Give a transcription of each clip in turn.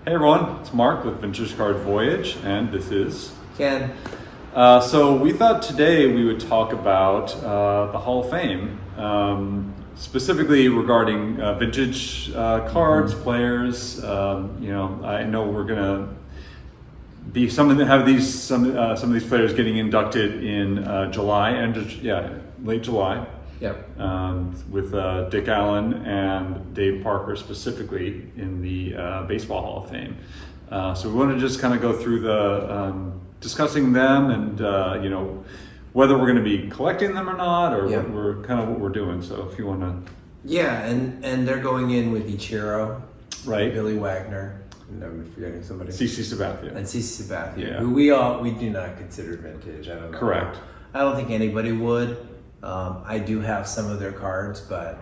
Hey everyone, it's Mark with Vintage Card Voyage, and this is Ken. So we thought today we would talk about the Hall of Fame, specifically regarding vintage cards, players. I know we're gonna be some of these players getting inducted in July, late July. Yep. With Dick Allen and Dave Parker specifically in the Baseball Hall of Fame. So we want to just kind of go through the discussing them and whether we're going to be collecting them or not, or what we're doing. So if you want to, and they're going in with Ichiro, right? Billy Wagner, and I'm forgetting somebody. CC Sabathia. And CC Sabathia, Yeah. who we do not consider vintage. I don't know. Correct. I don't think anybody would. I do have some of their cards, but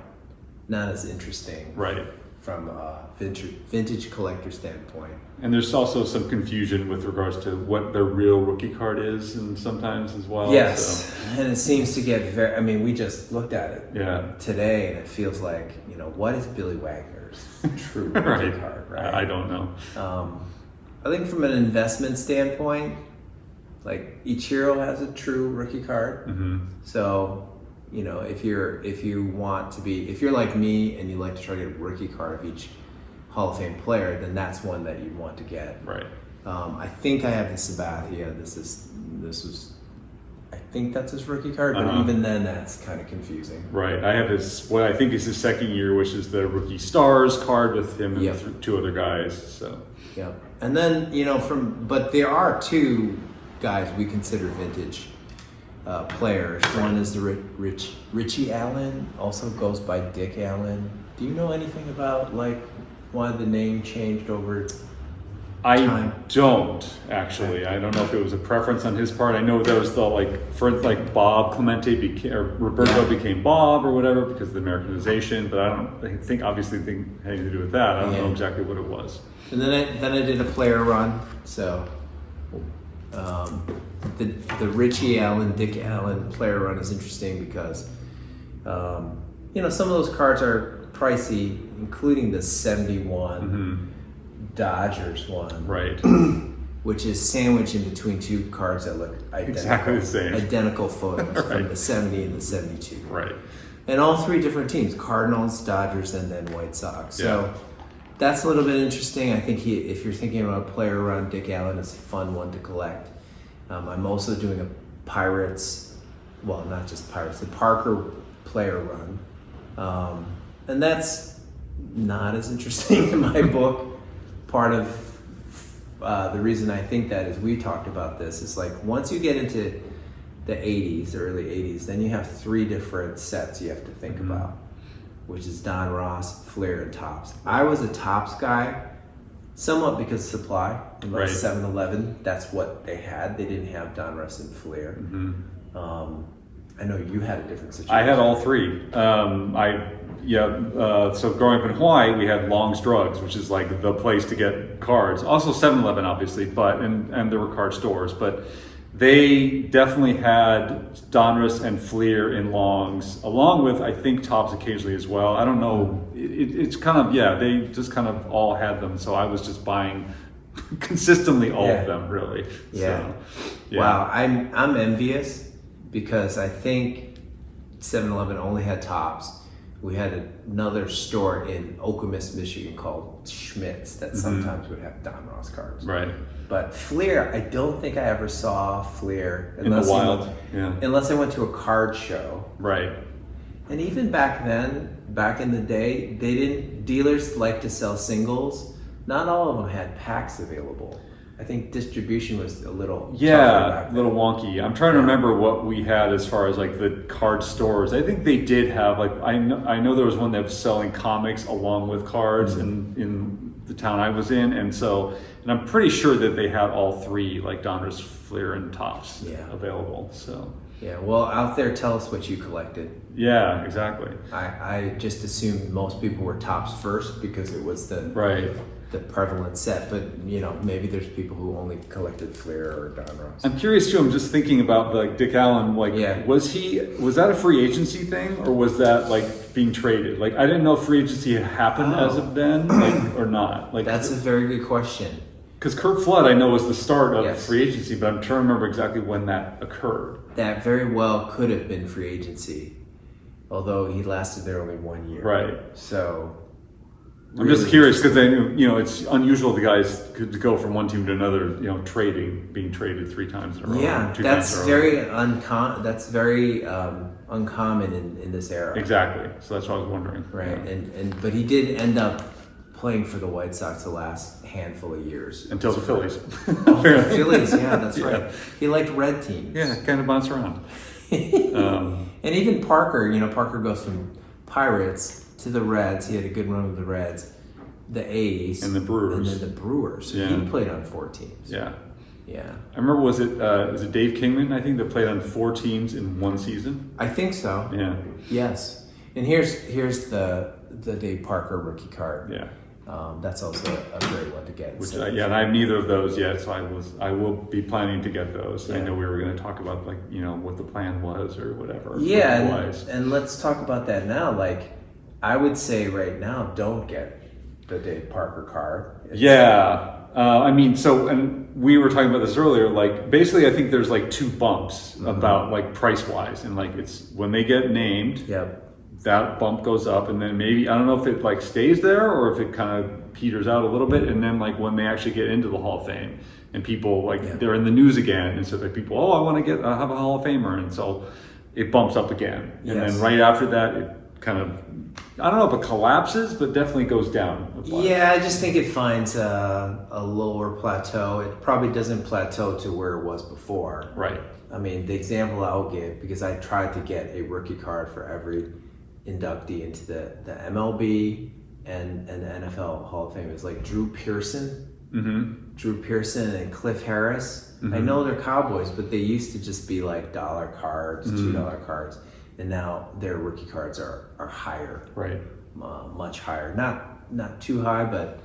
not as interesting, Right. from a vintage collector standpoint. And there's also some confusion with regards to what their real rookie card is, and sometimes as well. Yes, So. and it seems to get very. I mean, we just looked at it today, and it feels like what is Billy Wagner's true rookie Right. card? Right. I don't know. I think from an investment standpoint, like Ichiro has a true rookie card. Mm-hmm. So, if you're like me and you like to try to get a rookie card of each Hall of Fame player, then that's one that you'd want to get. Right. I think I have the Sabathia. I think that's his rookie card, but even then, that's kind of confusing. Right. I have what I think is his second year, which is the Rookie Stars card with him and two other guys. So. Yeah. And then but there are two guys we consider vintage players. One is the Richie Allen, also goes by Dick Allen. Do you know anything about why the name changed over time? I don't actually. I don't know if it was a preference on his part. I know there was Bob Clemente Roberto became Bob or whatever because of the Americanization, but I think obviously had anything to do with that. I don't know exactly what it was. And then I did a player run. So the Richie Allen, Dick Allen player run is interesting because some of those cards are pricey, including the 71 Dodgers one, right? Which is sandwiched in between two cards that look exactly the same, identical photos right. from the 70 and the 72, right? And all three different teams: Cardinals, Dodgers, and then White Sox. So that's a little bit interesting. I think if you're thinking about a player run, Dick Allen is a fun one to collect. I'm also doing a Pirates, well, not just Pirates, the Parker player run. And that's not as interesting in my book. Part of the reason I think that is we talked about this is once you get into the 80s, the early 80s, then you have three different sets you have to think about, which is Don Ross, Flair, and Topps. I was a Topps guy, somewhat because of supply. In 7-Eleven, that's what they had. They didn't have Don Ross and Flair. I know you had a different situation. I had all three. So growing up in Hawaii, we had Long's Drugs, which is the place to get cards. Also 7-Eleven, obviously, and there were card stores, but they definitely had Donruss and Fleer in Long's, along with, I think, Topps occasionally as well. I don't know. It's kind of, they just kind of all had them. So I was just buying consistently all of them, really. Yeah. So, wow. I'm envious because I think 7-Eleven only had Topps. We had another store in Okemos, Michigan called Schmidt's that sometimes would have Don Ross cards. Right. But Fleer, I don't think I ever saw Fleer in the wild. Unless I went to a card show. Right. And even back then, back in the day, dealers like to sell singles. Not all of them had packs available. I think distribution was a little a little wonky. I'm trying to remember what we had as far as the card stores. I think they did have I know there was one that was selling comics along with cards in the town I was in, and I'm pretty sure that they had all three Donruss, Fleer, and Topps available. So well, out there, tell us what you collected. Yeah, exactly. I just assumed most people were Topps first because it was the prevalent set, but maybe there's people who only collected Flair or Don Ross. I'm curious too. I'm just thinking about Dick Allen. Was that a free agency thing, or was that being traded? Like, I didn't know if free agency had happened as of then, like, or not. Like, That's a very good question. because Kurt Flood, I know, was the start of Yes. free agency, but I'm trying to remember exactly when that occurred. That very well could have been free agency, although he lasted there only 1 year. Right. So I'm just curious because then, you know, it's unusual the guys could go from one team to another, you know, being traded 3 times in a row. yeah, 2 that's times in a row. very uncommon. That's very uncommon in this era. Exactly. So that's what I was wondering. Right, Yeah. but he did end up playing for the White Sox the last handful of years Until the Phillies. The Phillies, yeah, that's Yeah. right. He liked red teams. Yeah, kind of bounce around. And even Parker, Parker goes from Pirates to the Reds. He had a good run with the Reds, the A's, And the Brewers. and then the Brewers. So Yeah. he played on 4 teams. Yeah. Yeah, I remember, was it Dave Kingman, I think, that played on 4 teams in 1 season? I think so. Yeah. Yes, and here's the Dave Parker rookie card. Yeah. That's also a great one to get. Which, So- and I have neither of those yet, so I will be planning to get those. I Yeah. know we were going to talk about, like, you know, what the plan was or whatever. Yeah, rookie-wise. and let's talk about that now. Like, I would say right now, don't get the Dave Parker card. Yeah. I mean, so, and we were talking about this earlier, like, basically I think there's like 2 bumps about, like, price-wise. And, like, it's when they get named, Yep. that bump goes up, and then maybe, I don't know if it, like, stays there or if it kind of peters out a little bit. And then, like, when they actually get into the Hall of Fame and people, like, Yeah. they're in the news again. And so, like, people, I want to have a Hall of Famer. And so it bumps up again. And Yes. then right after that, it kind of, I don't know if it collapses, but definitely goes down. Yeah, I just think it finds a lower plateau. It probably doesn't plateau to where it was before. Right. I mean, the example I'll give, because I tried to get a rookie card for every inductee into the MLB and the NFL Hall of Fame, is like Drew Pearson. Mm-hmm. Drew Pearson and Cliff Harris. I know they're Cowboys, but they used to just be like $1 cards, $2 cards, and now their rookie cards are higher, Right. much higher. Not too high, but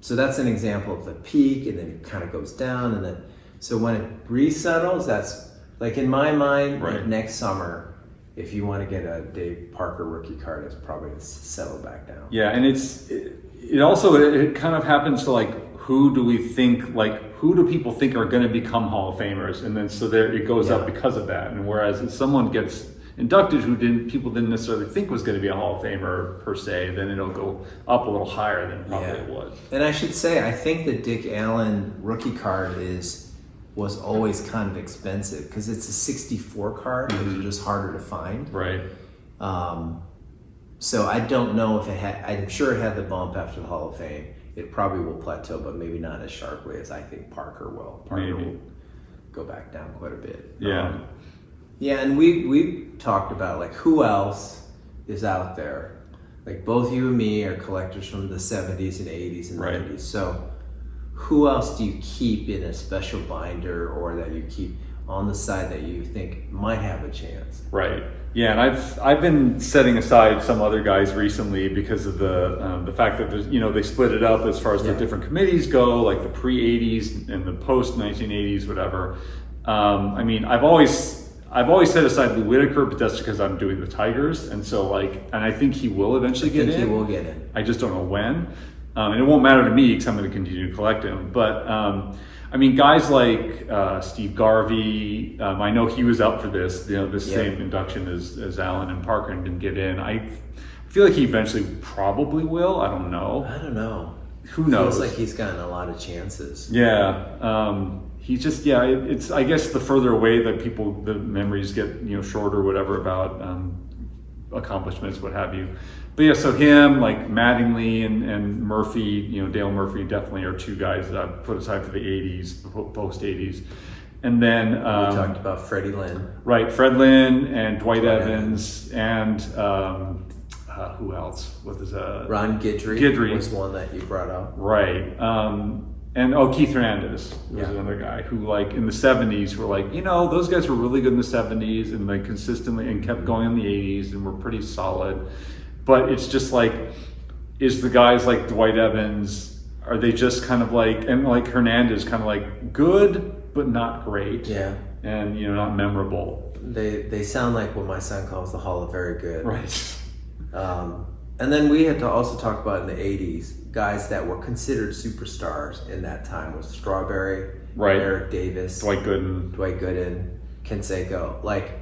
so that's an example of the peak, and then it kind of goes down, and then so when it resettles, that's like in my mind, Right. like next summer, if you want to get a Dave Parker rookie card, it's probably going to settle back down. Yeah, and it also kind of happens to, like, who do people think are going to become Hall of Famers, and then so there it goes up because of that. And whereas if someone gets inducted who people didn't necessarily think was going to be a Hall of Famer per se, then it'll go up a little higher than probably it was. And I should say, I think the Dick Allen rookie card was always kind of expensive because it's a 64 card, which is just harder to find. Right. So I don't know if it had. I'm sure it had the bump after the Hall of Fame. It probably will plateau, but maybe not as sharply as I think Parker will. Parker Maybe. will go back down quite a bit. Yeah. Yeah, and we talked about like who else is out there. Like both you and me are collectors from the 70s and 80s and Right. 90s. So who else do you keep in a special binder or that you keep on the side that you think might have a chance? Right. Yeah, and I've been setting aside some other guys recently because of the fact that there's, they split it up as far as the different committees go, like the pre-80s and the post-1980s, whatever. I mean, I've always set aside Lou Whitaker, but that's because I'm doing the Tigers, and so and I think he will eventually get in. He will get in. I just don't know when, and it won't matter to me because I'm going to continue to collect him. But I mean, guys like Steve Garvey, I know he was up for this, this same induction as Allen and Parker, and didn't get in. I feel like he eventually probably will. I don't know. I don't know. Who knows? Feels like he's gotten a lot of chances. Yeah. He's just, it's, I guess the further away that the memories get, shorter, whatever, about accomplishments, what have you. But yeah, so him, like Mattingly and Murphy, Dale Murphy definitely are 2 guys that I put aside for the 80s, post 80s. And then We talked about Freddie Lynn. Right, Fred Lynn and Dwight Evans and who else? What is Ron Guidry. Guidry was one that you brought up. Right. And Keith Hernandez was another guy who, like, in the 70s were like, those guys were really good in the 70s and like consistently and kept going in the 80s and were pretty solid. But it's just like, is the guys like Dwight Evans, are they just kind of like, and like Hernandez, kind of like good, but not great. Yeah. And, not memorable. They sound like what my son calls the Hall of Very Good. Right. And then we had to also talk about in the 80s, guys that were considered superstars in that time was Strawberry, Right. Eric Davis, Dwight Gooden. Canseco. Like,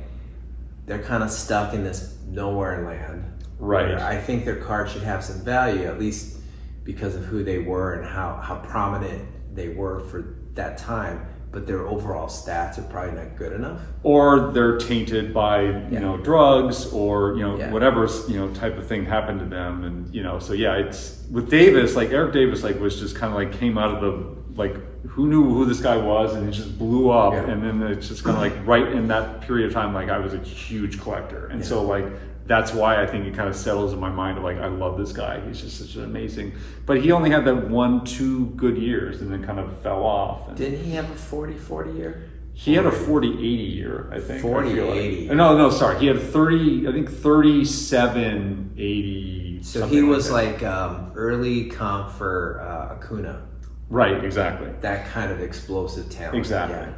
they're kind of stuck in this nowhere land. Right. where I think their card should have some value, at least because of who they were and how prominent they were for that time. But their overall stats are probably not good enough. Or they're tainted by, you know, drugs or, Yeah. whatever, type of thing happened to them. And, so yeah, it's with Davis, like Eric Davis, like was just kind of like came out of the, like, who knew who this guy was, and it just blew up. Yeah. And then it's just kind of like right in that period of time, like I was a huge collector. And so like, that's why I think it kind of settles in my mind of like, I love this guy. He's just such an amazing, but he only had that 1-2 good years and then kind of fell off. And Didn't he have a 40-40 year? he had a 40-80 year, I think. 40-80. No, sorry. He had 37-80. So he was like early comp for Acuna. Right, exactly. That kind of explosive talent. Exactly.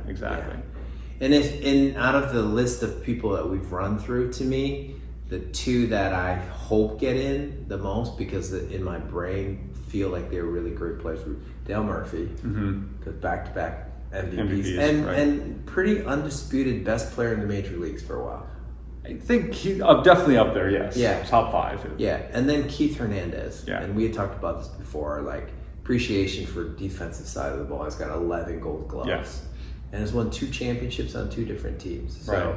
And out of the list of people that we've run through, to me, the two that I hope get in the most, because in my brain feel like they're really great players, were Dale Murphy, because back-to-back MVPs, and pretty undisputed best player in the major leagues for a while. I think he's definitely up there, yes. Yeah. Top 5. Yeah, and then Keith Hernandez. Yeah. And we had talked about this before, like appreciation for defensive side of the ball. He's got 11 gold gloves. Yes. And has won 2 championships on 2 different teams. So, Right.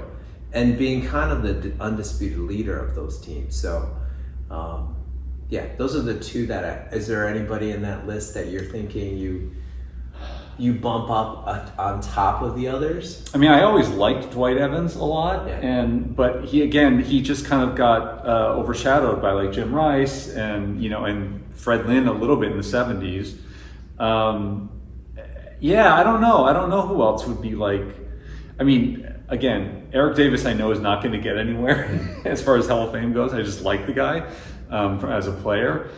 and being kind of the undisputed leader of those teams. So, those are the 2 that is there anybody in that list that you're thinking you bump up on top of the others? I mean, I always liked Dwight Evans a lot, but he just kind of got overshadowed by like Jim Rice and and Fred Lynn a little bit in the 70s. I don't know who else would be like. I mean, again, Eric Davis I know is not going to get anywhere as far as Hall of Fame goes. I just like the guy as a player,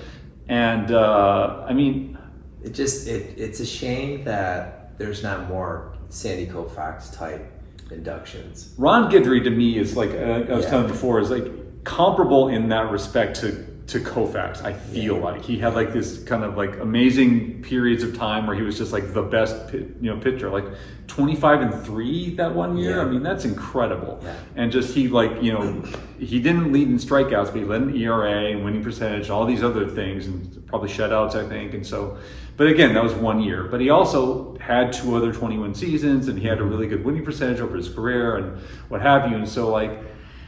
and I mean. It's a shame that there's not more Sandy Koufax type inductions. Ron Guidry to me is like I was telling you before, is like comparable in that respect to Koufax. I feel like he had like this kind of like amazing periods of time where he was just like the best pitcher, like 25-3 that one year. Yeah. I mean, that's incredible. Yeah. And just he like he didn't lead in strikeouts, but he led in ERA and winning percentage, all these other things, and probably shutouts, I think. And so, but again, that was one year. But he also had 2 other 20-win seasons, and he had a really good winning percentage over his career and what have you. And so like.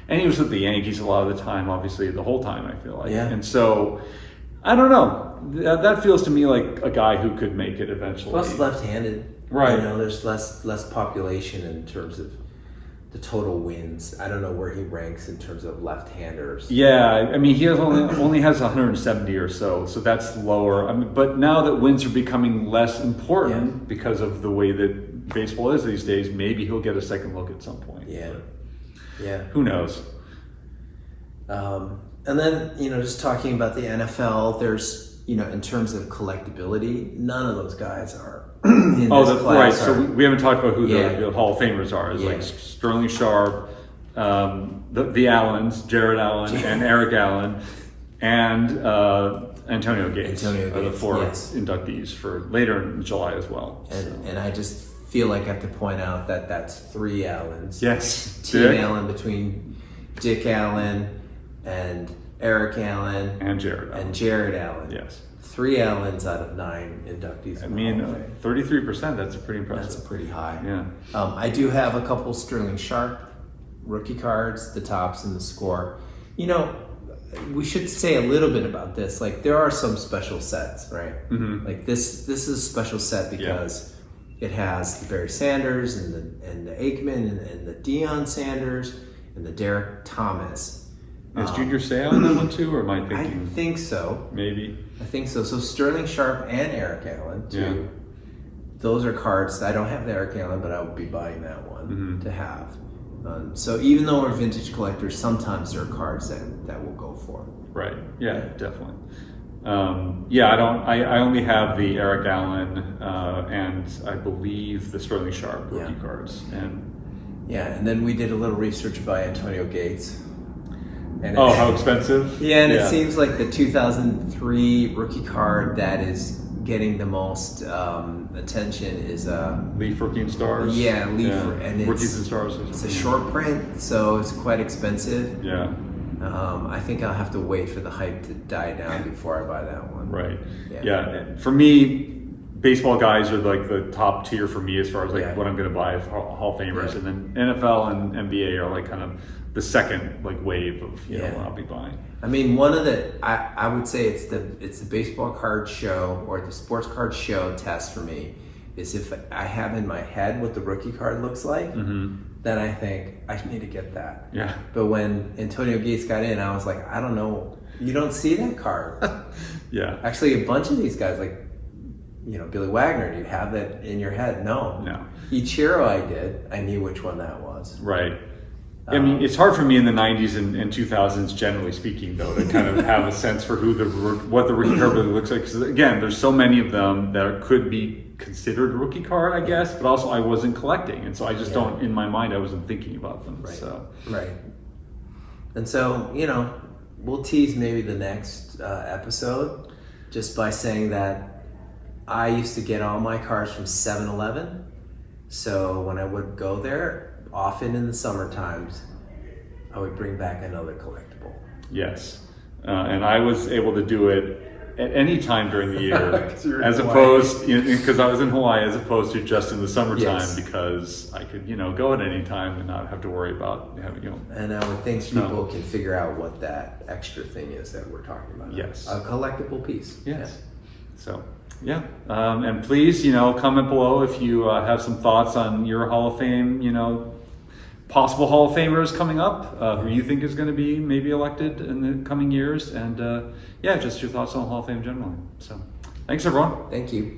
And he was with the Yankees a lot of the time, obviously, the whole time, I feel like. Yeah. And so, I don't know. That feels to me like a guy who could make it eventually. Plus left-handed. Right. There's less population in terms of the total wins. I don't know where he ranks in terms of left-handers. Yeah, I mean, he only has 170 or so that's lower. I mean, but now that wins are becoming less important because of the way that baseball is these days, maybe he'll get a second look at some point. Yeah. Who knows? And then, just talking about the NFL, there's, in terms of collectability, none of those guys are in this class. Right. So we haven't talked about who the Hall of Famers are. It's like Sterling Sharp, the Allens, Jared Allen and Eric Allen, and Antonio Gates are the 4 inductees for later in July as well. And I just feel like I have to point out that that's 3 Allens. Yes. Team Allen between Dick Allen and Eric Allen and Jared Allen. Yes. 3 Allens out of 9 inductees. I mean, 33%, that's pretty impressive. That's pretty high. Yeah. I do have a couple Sterling Sharp rookie cards, the tops and the score. We should say a little bit about this. Like, there are some special sets, right? Mm-hmm. Like this is a special set because it has the Barry Sanders and the Aikman and the Deion Sanders and the Derek Thomas. Is Junior Seau on that one too, or am I thinking? I think so. Maybe. I think so. So Sterling Sharp and Eric Allen too. Yeah. Those are cards. I don't have the Eric Allen, but I would be buying that one to have. So even though we're vintage collectors, sometimes there are cards that we'll go for. Right. Yeah, definitely. I only have the Eric Allen and I believe the Sterling Sharp rookie cards. And then we did a little research by Antonio Gates. And Oh, how expensive? Yeah, and it seems like the 2003 rookie card that is getting the most attention is Leaf Rookie and Stars. Yeah, Leaf, and Rookies and Stars. It's a short print, so it's quite expensive. Yeah. I think I'll have to wait for the hype to die down before I buy that one. Right. Yeah. For me, baseball guys are like the top tier for me as far as like what I'm going to buy of Hall of Famers, and then NFL and NBA are like kind of the second like wave of you know what I'll be buying. I mean, one of the I would say it's the baseball card show or the sports card show test for me is if I have in my head what the rookie card looks like, then I think I need to get that. Yeah. But when Antonio Gates got in, I was like, I don't know, you don't see that card. Yeah. Actually, a bunch of these guys like. You know, Billy Wagner, do you have that in your head? No. Ichiro, I did. I knew which one that was. Right. I mean, it's hard for me in the 90s and 2000s, generally speaking, though, to kind of have a sense for what the rookie card really looks like. Because, again, there's so many of them that could be considered a rookie card, I guess, but also I wasn't collecting. And so I just don't, in my mind, I wasn't thinking about them. Right. So. Right. And so, you know, we'll tease maybe the next episode just by saying that I used to get all my cards from 7-Eleven. So when I would go there, often in the summer times, I would bring back another collectible. Yes. And I was able to do it at any time during the year, as opposed, because I was in Hawaii, as opposed to just in the summertime, because I could, go at any time and not have to worry about having, And I would think people can figure out what that extra thing is that we're talking about. Yes. A collectible piece. Yes. Yeah. So, yeah. And please, comment below if you have some thoughts on your Hall of Fame, possible Hall of Famers coming up, who you think is going to be maybe elected in the coming years, and just your thoughts on Hall of Fame generally. So, thanks everyone. Thank you.